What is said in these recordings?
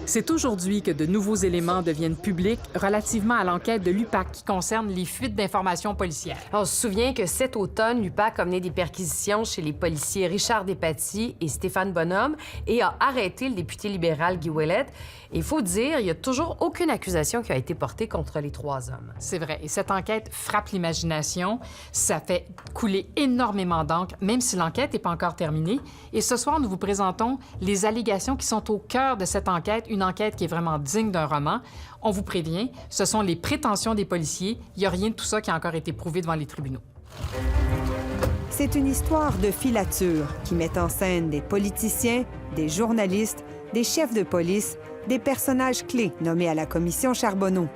C'est aujourd'hui que de nouveaux éléments deviennent publics relativement à l'enquête de l'UPAC qui concerne les fuites d'informations policières. On se souvient que cet automne, l'UPAC a mené des perquisitions chez les policiers Richard Despatie et Stéphane Bonhomme et a arrêté le député libéral Guy Ouellet. Et il faut dire, il n'y a toujours aucune accusation qui a été portée contre les trois hommes. C'est vrai. Et cette enquête frappe l'imagination. Ça fait couler énormément d'encre, même si l'enquête n'est pas encore terminée. Et ce soir, nous vous présentons les allégations qui sont au cœur de cette enquête, une enquête qui est vraiment digne d'un roman. On vous prévient, ce sont les prétentions des policiers. Il n'y a rien de tout ça qui a encore été prouvé devant les tribunaux. C'est une histoire de filature qui met en scène des politiciens, des journalistes, des chefs de police, des personnages clés nommés à la commission Charbonneau.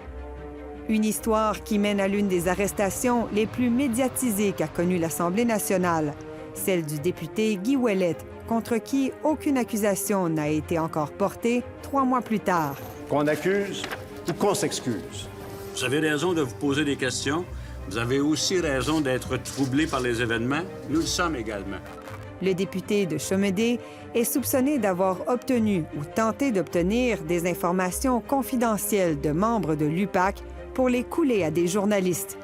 Une histoire qui mène à l'une des arrestations les plus médiatisées qu'a connue l'Assemblée nationale, celle du député Guy Ouellet, contre qui aucune accusation n'a été encore portée 3 mois plus tard. Qu'on accuse ou qu'on s'excuse. Vous avez raison de vous poser des questions. Vous avez aussi raison d'être troublé par les événements. Nous le sommes également. Le député de Chomédé est soupçonné d'avoir obtenu ou tenté d'obtenir des informations confidentielles de membres de l'UPAC pour les couler à des journalistes.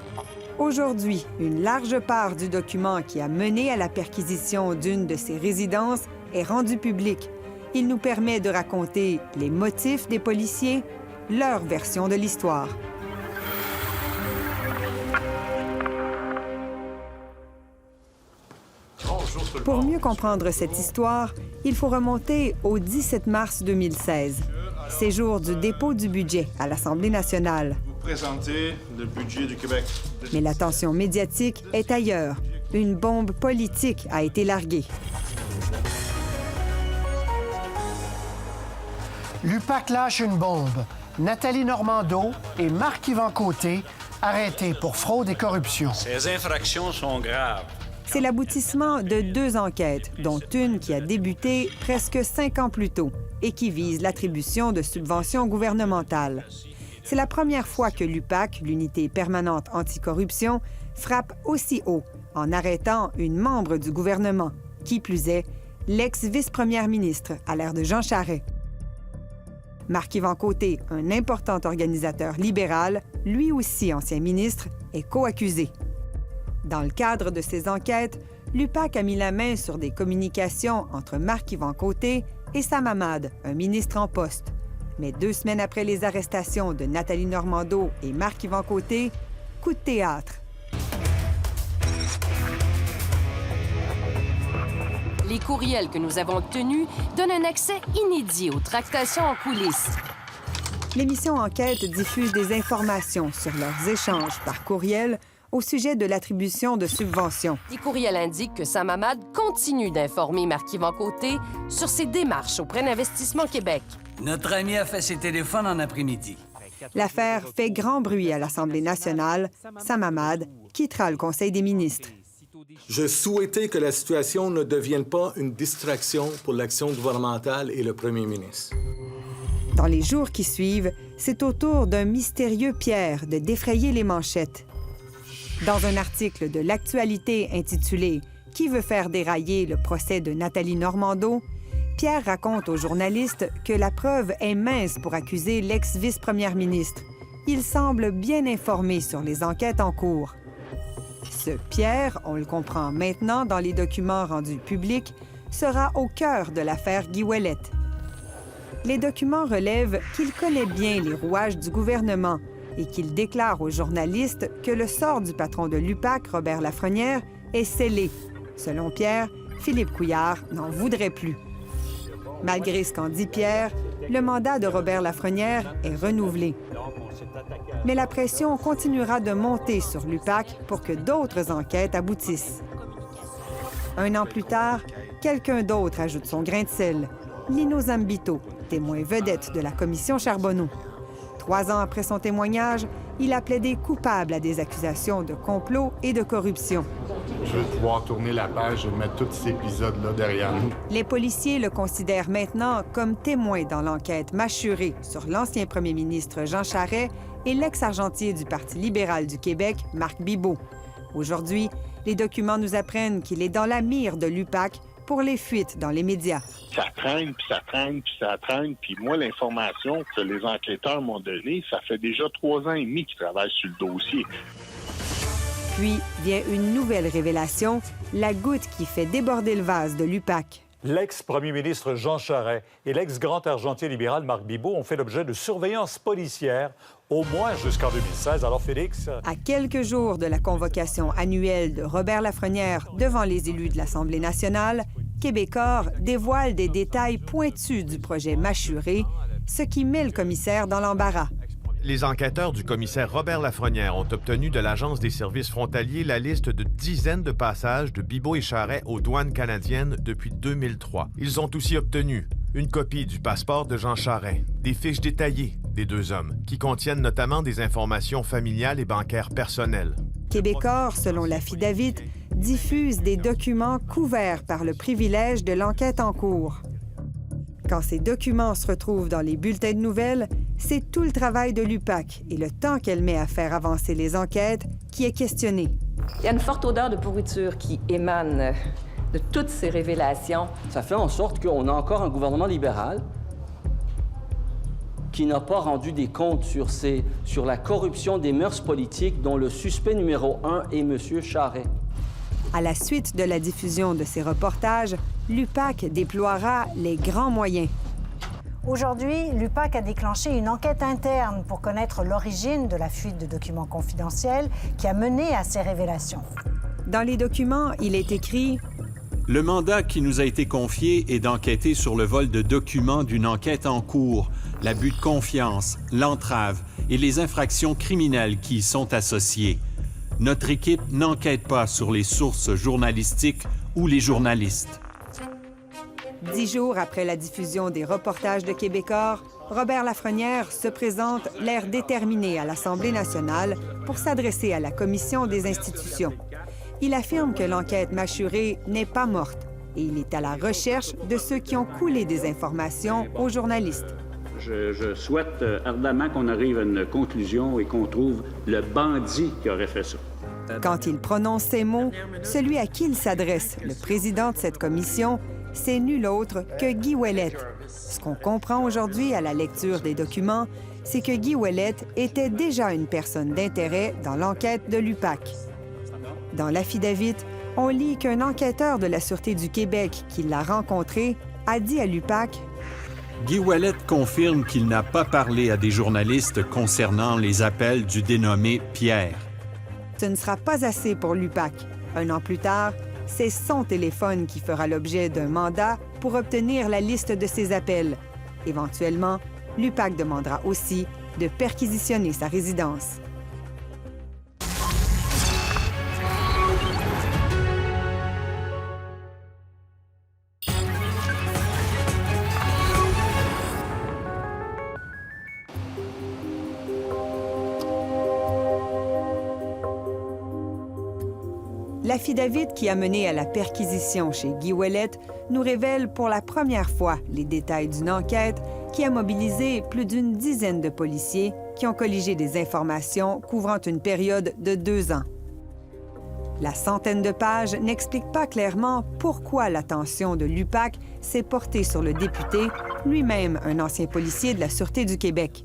Aujourd'hui, une large part du document qui a mené à la perquisition d'une de ses résidences est rendue publique. Il nous permet de raconter les motifs des policiers, leur version de l'histoire. Pour mieux comprendre cette histoire, il faut remonter au 17 mars 2016, c'est jour du dépôt du budget à l'Assemblée nationale. Vous présentez le budget du Québec. Mais l'attention médiatique est ailleurs. Une bombe politique a été larguée. L'UPAC lâche une bombe. Nathalie Normando et Marc-Yvan Côté arrêtés pour fraude et corruption. Ces infractions sont graves. C'est l'aboutissement de 2 enquêtes, dont une qui a débuté presque 5 ans plus tôt et qui vise l'attribution de subventions gouvernementales. C'est la première fois que l'UPAC, l'unité permanente anticorruption, frappe aussi haut en arrêtant une membre du gouvernement, qui plus est, l'ex-vice-première ministre à l'ère de Jean Charest. Marc-Yvan Côté, un important organisateur libéral, lui aussi ancien ministre, est co-accusé. Dans le cadre de ces enquêtes, l'UPAC a mis la main sur des communications entre Marc-Yvan Côté et Sam Hamad, un ministre en poste. Mais 2 semaines après les arrestations de Nathalie Normando et Marc-Yvan Côté, coup de théâtre. Les courriels que nous avons obtenus donnent un accès inédit aux tractations en coulisses. L'émission Enquête diffuse des informations sur leurs échanges par courriel au sujet de l'attribution de subventions. Les courriels indiquent que Sam Hamad continue d'informer Marc-Yvan Côté sur ses démarches auprès d'Investissement Québec. Notre ami a fait ses téléphones en après-midi. L'affaire fait grand bruit à l'Assemblée nationale. Sam Hamad quittera le Conseil des ministres. Je souhaitais que la situation ne devienne pas une distraction pour l'action gouvernementale et le premier ministre. Dans les jours qui suivent, c'est au tour d'un mystérieux Pierre de défrayer les manchettes. Dans un article de l'Actualité intitulé « Qui veut faire dérailler le procès de Nathalie Normando », Pierre raconte aux journalistes que la preuve est mince pour accuser l'ex-vice-première ministre. Il semble bien informé sur les enquêtes en cours. Ce Pierre, on le comprend maintenant dans les documents rendus publics, sera au cœur de l'affaire Guy Ouellet. Les documents relèvent qu'il connaît bien les rouages du gouvernement et qu'il déclare aux journalistes que le sort du patron de l'UPAC, Robert Lafrenière, est scellé. Selon Pierre, Philippe Couillard n'en voudrait plus. Malgré ce qu'en dit Pierre, le mandat de Robert Lafrenière est renouvelé. Mais la pression continuera de monter sur l'UPAC pour que d'autres enquêtes aboutissent. 1 an plus tard, quelqu'un d'autre ajoute son grain de sel. Lino Zambito, témoin vedette de la commission Charbonneau. 3 ans après son témoignage, il a plaidé coupable à des accusations de complot et de corruption. Je vais pouvoir tourner la page et mettre tous ces épisodes-là derrière nous. Les policiers le considèrent maintenant comme témoin dans l'enquête mâchurée sur l'ancien premier ministre Jean Charest et l'ex-argentier du Parti libéral du Québec, Marc Bibeau. Aujourd'hui, les documents nous apprennent qu'il est dans la mire de l'UPAC pour les fuites dans les médias. Ça traîne, puis ça traîne, puis ça traîne. Puis moi, l'information que les enquêteurs m'ont donnée, ça fait déjà 3 ans et demi qu'ils travaillent sur le dossier. Puis vient une nouvelle révélation, la goutte qui fait déborder le vase de l'UPAC. L'ex-premier ministre Jean Charest et l'ex-grand argentier libéral Marc Bibot ont fait l'objet de surveillance policière, au moins jusqu'en 2016. Alors, Félix... À quelques jours de la convocation annuelle de Robert Lafrenière devant les élus de l'Assemblée nationale, Québecor dévoile des détails pointus du projet Machuré, ce qui met le commissaire dans l'embarras. Les enquêteurs du commissaire Robert Lafrenière ont obtenu de l'Agence des services frontaliers la liste de dizaines de passages de Bibot et Charest aux douanes canadiennes depuis 2003. Ils ont aussi obtenu une copie du passeport de Jean Charest, des fiches détaillées des 2 hommes, qui contiennent notamment des informations familiales et bancaires personnelles. Québecor, selon l'affidavit, diffuse des documents couverts par le privilège de l'enquête en cours. Quand ces documents se retrouvent dans les bulletins de nouvelles, c'est tout le travail de l'UPAC et le temps qu'elle met à faire avancer les enquêtes qui est questionné. Il y a une forte odeur de pourriture qui émane de toutes ces révélations. Ça fait en sorte qu'on a encore un gouvernement libéral qui n'a pas rendu des comptes sur la corruption des mœurs politiques dont le suspect numéro 1 est M. Charest. À la suite de la diffusion de ces reportages, l'UPAC déploiera les grands moyens. Aujourd'hui, l'UPAC a déclenché une enquête interne pour connaître l'origine de la fuite de documents confidentiels qui a mené à ces révélations. Dans les documents, il est écrit « Le mandat qui nous a été confié est d'enquêter sur le vol de documents d'une enquête en cours, l'abus de confiance, l'entrave et les infractions criminelles qui y sont associées. Notre équipe n'enquête pas sur les sources journalistiques ou les journalistes. » 10 jours après la diffusion des reportages de Québecor, Robert Lafrenière se présente l'air déterminé à l'Assemblée nationale pour s'adresser à la Commission des institutions. Il affirme que l'enquête Machuré n'est pas morte et il est à la recherche de ceux qui ont coulé des informations aux journalistes. Je souhaite ardemment qu'on arrive à une conclusion et qu'on trouve le bandit qui aurait fait ça. Quand il prononce ces mots, celui à qui il s'adresse, le président de cette commission, c'est nul autre que Guy Ouellet. Ce qu'on comprend aujourd'hui à la lecture des documents, c'est que Guy Ouellet était déjà une personne d'intérêt dans l'enquête de l'UPAC. Dans l'affidavit, on lit qu'un enquêteur de la Sûreté du Québec qui l'a rencontré a dit à l'UPAC « Guy Ouellet confirme qu'il n'a pas parlé à des journalistes concernant les appels du dénommé Pierre. » Ce ne sera pas assez pour l'UPAC. 1 an plus tard, c'est son téléphone qui fera l'objet d'un mandat pour obtenir la liste de ses appels. Éventuellement, l'UPAC demandera aussi de perquisitionner sa résidence. L'affidavit qui a mené à la perquisition chez Guy Ouellet nous révèle pour la première fois les détails d'une enquête qui a mobilisé plus d'une dizaine de policiers qui ont colligé des informations couvrant une période de 2 ans. La centaine de pages n'explique pas clairement pourquoi l'attention de l'UPAC s'est portée sur le député, lui-même un ancien policier de la Sûreté du Québec.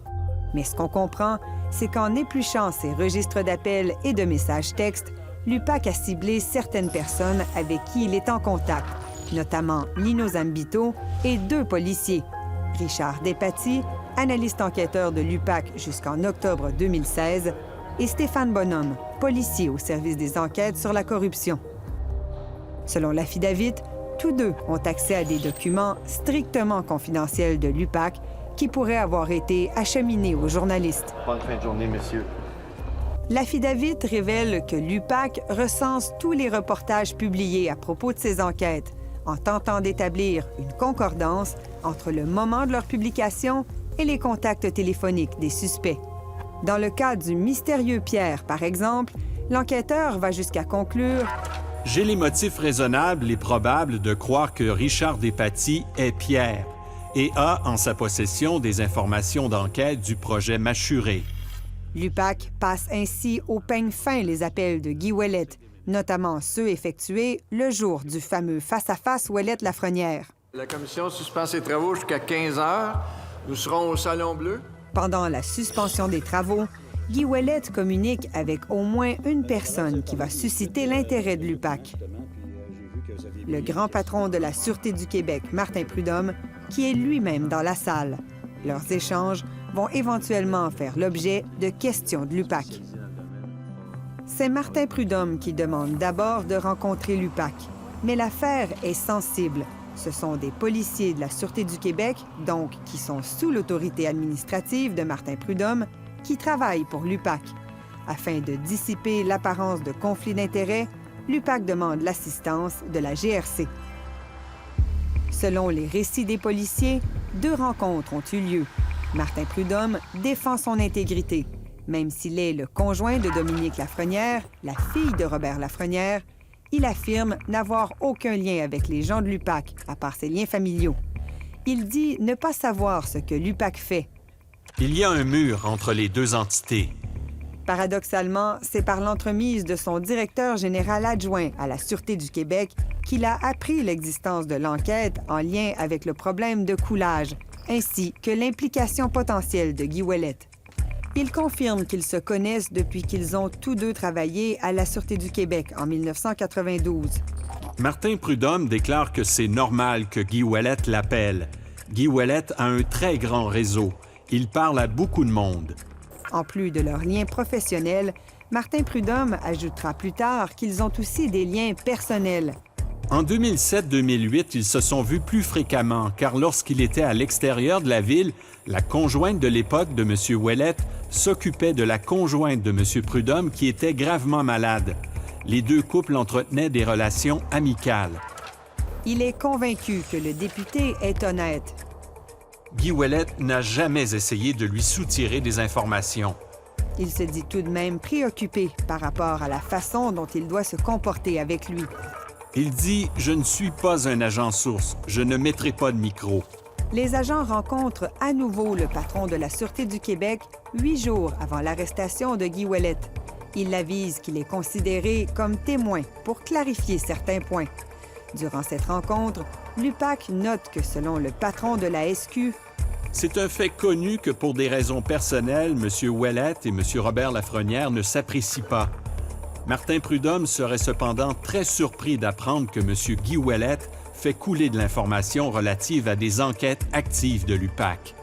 Mais ce qu'on comprend, c'est qu'en épluchant ces registres d'appels et de messages textes, l'UPAC a ciblé certaines personnes avec qui il est en contact, notamment Lino Zambito et 2 policiers, Richard Despatie, analyste enquêteur de l'UPAC jusqu'en octobre 2016, et Stéphane Bonhomme, policier au service des enquêtes sur la corruption. Selon l'affidavit, tous 2 ont accès à des documents strictement confidentiels de l'UPAC qui pourraient avoir été acheminés aux journalistes. Bonne fin de journée, monsieur. L'affidavit révèle que l'UPAC recense tous les reportages publiés à propos de ces enquêtes, en tentant d'établir une concordance entre le moment de leur publication et les contacts téléphoniques des suspects. Dans le cas du mystérieux Pierre, par exemple, l'enquêteur va jusqu'à conclure « J'ai les motifs raisonnables et probables de croire que Richard Despatie est Pierre et a en sa possession des informations d'enquête du projet Machuré. » L'UPAC passe ainsi au peigne fin les appels de Guy Ouellet, notamment ceux effectués le jour du fameux face-à-face Ouellette-Lafrenière. La commission suspend ses travaux jusqu'à 15 heures. Nous serons au Salon Bleu. Pendant la suspension des travaux, Guy Ouellette communique avec au moins une personne qui va susciter l'intérêt de l'UPAC. Le grand patron de la Sûreté du Québec, Martin Prudhomme, qui est lui-même dans la salle. Leurs échanges vont éventuellement faire l'objet de questions de l'UPAC. C'est Martin Prudhomme qui demande d'abord de rencontrer l'UPAC, mais l'affaire est sensible. Ce sont des policiers de la Sûreté du Québec, donc qui sont sous l'autorité administrative de Martin Prudhomme, qui travaillent pour l'UPAC. Afin de dissiper l'apparence de conflit d'intérêts, l'UPAC demande l'assistance de la GRC. Selon les récits des policiers, 2 rencontres ont eu lieu. Martin Prudhomme défend son intégrité. Même s'il est le conjoint de Dominique Lafrenière, la fille de Robert Lafrenière, il affirme n'avoir aucun lien avec les gens de l'UPAC, à part ses liens familiaux. Il dit ne pas savoir ce que l'UPAC fait. Il y a un mur entre les 2 entités. Paradoxalement, c'est par l'entremise de son directeur général adjoint à la Sûreté du Québec qu'il a appris l'existence de l'enquête en lien avec le problème de coulage, ainsi que l'implication potentielle de Guy Ouellette. Il confirme qu'ils se connaissent depuis qu'ils ont tous 2 travaillé à la Sûreté du Québec en 1992. Martin Prudhomme déclare que c'est normal que Guy Ouellette l'appelle. Guy Ouellette a un très grand réseau. Il parle à beaucoup de monde. En plus de leurs liens professionnels, Martin Prudhomme ajoutera plus tard qu'ils ont aussi des liens personnels. En 2007-2008, ils se sont vus plus fréquemment, car lorsqu'il était à l'extérieur de la ville, la conjointe de l'époque de M. Ouellette s'occupait de la conjointe de M. Prudhomme qui était gravement malade. Les 2 couples entretenaient des relations amicales. Il est convaincu que le député est honnête. Guy Ouellette n'a jamais essayé de lui soutirer des informations. Il se dit tout de même préoccupé par rapport à la façon dont il doit se comporter avec lui. Il dit « Je ne suis pas un agent source. Je ne mettrai pas de micro. » Les agents rencontrent à nouveau le patron de la Sûreté du Québec 8 jours avant l'arrestation de Guy Ouellette. Ils l'avisent qu'il est considéré comme témoin pour clarifier certains points. Durant cette rencontre, l'UPAC note que selon le patron de la SQ, c'est un fait connu que pour des raisons personnelles, M. Ouellette et M. Robert Lafrenière ne s'apprécient pas. Martin Prudhomme serait cependant très surpris d'apprendre que M. Guy Ouellette fait couler de l'information relative à des enquêtes actives de l'UPAC.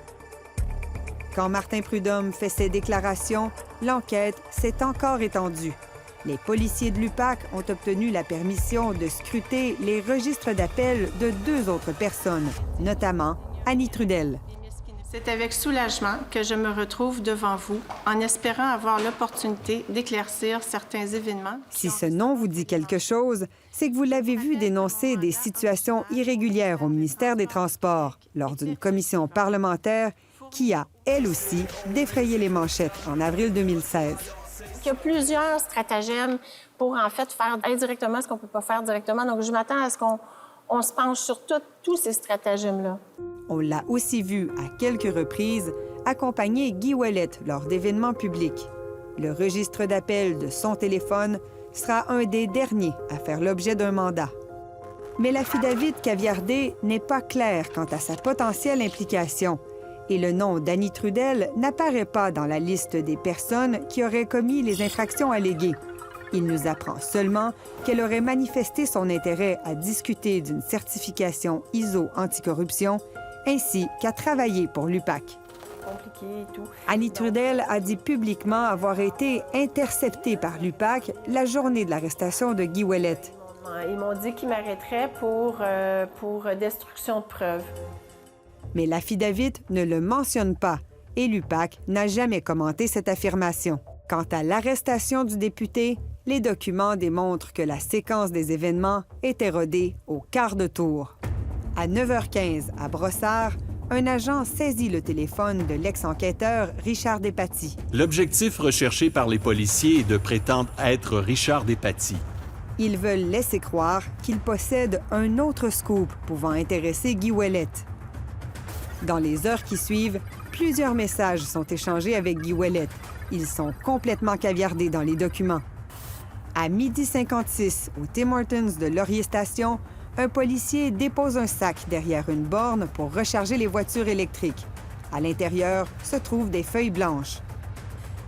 Quand Martin Prudhomme fait ces déclarations, l'enquête s'est encore étendue. Les policiers de l'UPAC ont obtenu la permission de scruter les registres d'appel de 2 autres personnes, notamment Annie Trudel. C'est avec soulagement que je me retrouve devant vous en espérant avoir l'opportunité d'éclaircir certains événements. Si ce nom vous dit quelque chose, c'est que vous l'avez vu dénoncer des situations irrégulières au ministère des Transports lors d'une commission parlementaire qui a, elle aussi, défrayé les manchettes en avril 2016. Il y a plusieurs stratagèmes pour, en fait, faire indirectement ce qu'on ne peut pas faire directement. Donc, je m'attends à ce qu'on se penche sur tous ces stratagèmes-là. On l'a aussi vu à quelques reprises accompagner Guy Ouellette lors d'événements publics. Le registre d'appel de son téléphone sera un des derniers à faire l'objet d'un mandat. Mais l'affidavit caviardé n'est pas clair quant à sa potentielle implication et le nom d'Annie Trudel n'apparaît pas dans la liste des personnes qui auraient commis les infractions alléguées. Il nous apprend seulement qu'elle aurait manifesté son intérêt à discuter d'une certification ISO anticorruption ainsi qu'à travailler pour l'UPAC. Annie Trudel a dit publiquement avoir été interceptée par l'UPAC la journée de l'arrestation de Guy Ouellette. Ils m'ont dit qu'ils m'arrêteraient pour destruction de preuves. Mais l'affidavit ne le mentionne pas et l'UPAC n'a jamais commenté cette affirmation. Quant à l'arrestation du député, les documents démontrent que la séquence des événements était rodée au quart de tour. À 9h15, à Brossard, un agent saisit le téléphone de l'ex-enquêteur Richard Despatie. L'objectif recherché par les policiers est de prétendre être Richard Despatie. Ils veulent laisser croire qu'il possède un autre scoop pouvant intéresser Guy Ouellette. Dans les heures qui suivent, plusieurs messages sont échangés avec Guy Ouellette. Ils sont complètement caviardés dans les documents. À 12h56, au Tim Hortons de Laurier Station, un policier dépose un sac derrière une borne pour recharger les voitures électriques. À l'intérieur se trouvent des feuilles blanches.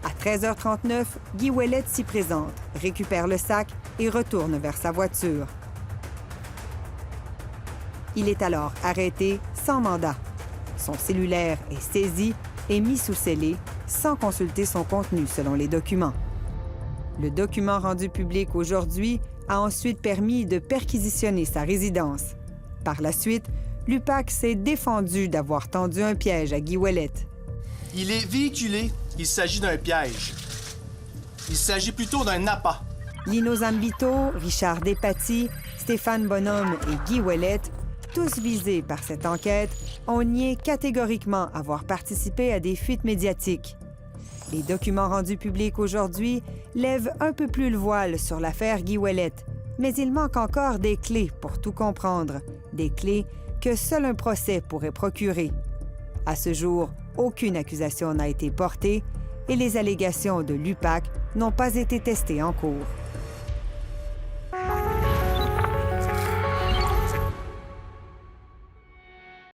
À 13h39, Guy Ouellette s'y présente, récupère le sac et retourne vers sa voiture. Il est alors arrêté sans mandat. Son cellulaire est saisi et mis sous scellé sans consulter son contenu selon les documents. Le document rendu public aujourd'hui a ensuite permis de perquisitionner sa résidence. Par la suite, l'UPAC s'est défendu d'avoir tendu un piège à Guy Ouellette. Il est véhiculé. Il s'agit d'un piège. Il s'agit plutôt d'un appât. Lino Zambito, Richard Despatie, Stéphane Bonhomme et Guy Ouellette, tous visés par cette enquête, ont nié catégoriquement avoir participé à des fuites médiatiques. Les documents rendus publics aujourd'hui lèvent un peu plus le voile sur l'affaire Guy Ouellette, mais il manque encore des clés pour tout comprendre, des clés que seul un procès pourrait procurer. À ce jour, aucune accusation n'a été portée et les allégations de l'UPAC n'ont pas été testées en cours.